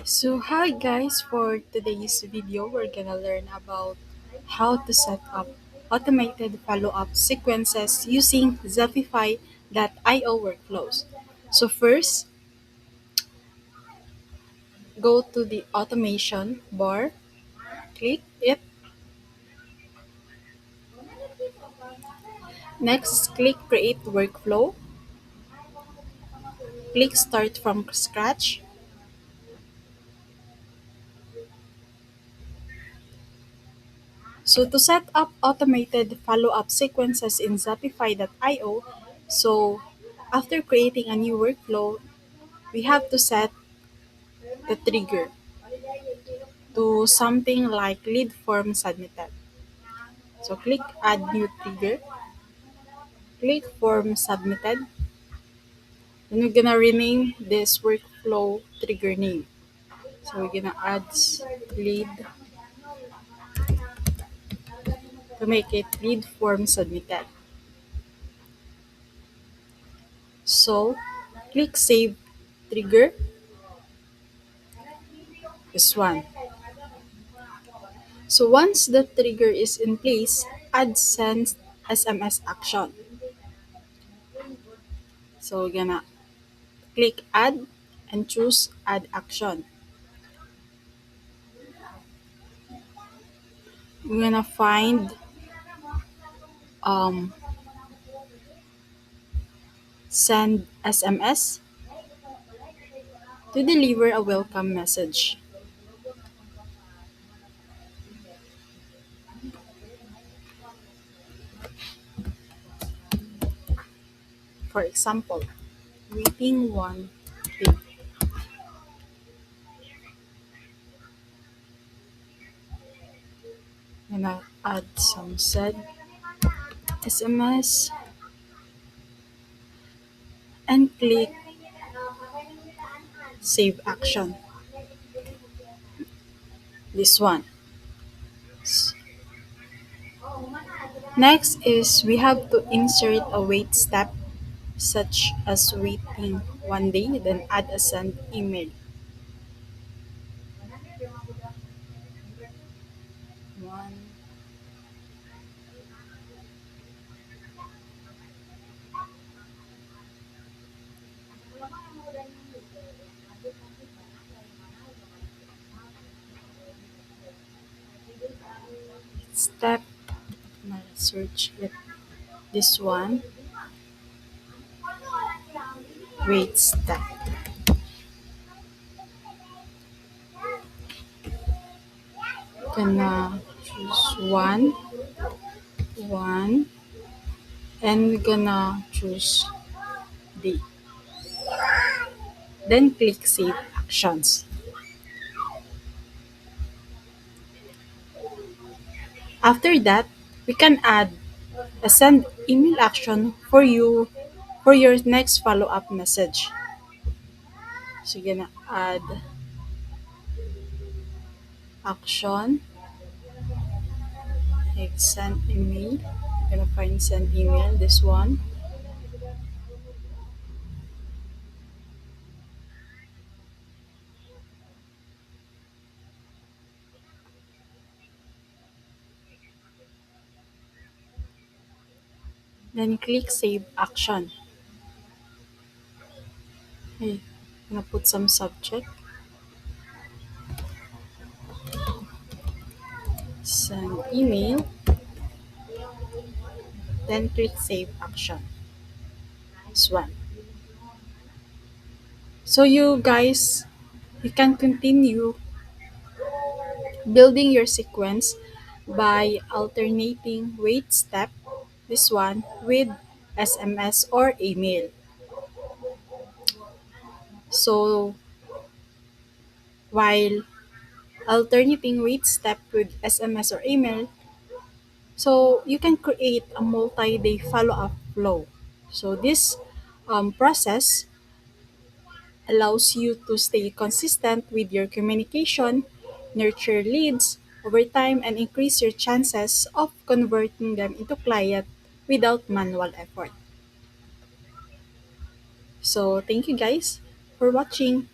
So hi guys, for today's video we're gonna learn about how to set up automated follow-up sequences using Zapify.io workflows. So first, go to the automation bar, click it. Next, click create workflow, click start from scratch. So to set up automated follow-up sequences in Zapify.io, so after creating a new workflow, we have to set the trigger to something like lead form submitted. So click add new trigger, click form submitted, then we're gonna rename this workflow trigger name. So we're gonna add lead to make it lead form submitted. So click save trigger, this one. So once the trigger is in place, add send SMS action. So we're gonna click add and choose add action. We're gonna find um, send SMS to deliver a welcome message. For example, waiting one day. Gonna add some send SMS and click save action. This one. Next is we have to insert a wait step such as waiting one day, then add a send email. One. Step. Now search it. This one. Wait step. Gonna choose one, and gonna choose the. Then click save actions. After that, we can add a send email action for your next follow-up message. So you're gonna add action, like send email. Gonna find send email, this one. Then click save action. Okay, gonna put some subject, send email, then click save action. This one. So you guys, you can continue building your sequence by alternating wait step, this one, with SMS or email. So while alternating wait step with SMS or email, so you can create a multi-day follow-up flow. So this process allows you to stay consistent with your communication, nurture leads over time, and increase your chances of converting them into client without manual effort. So thank you guys for watching.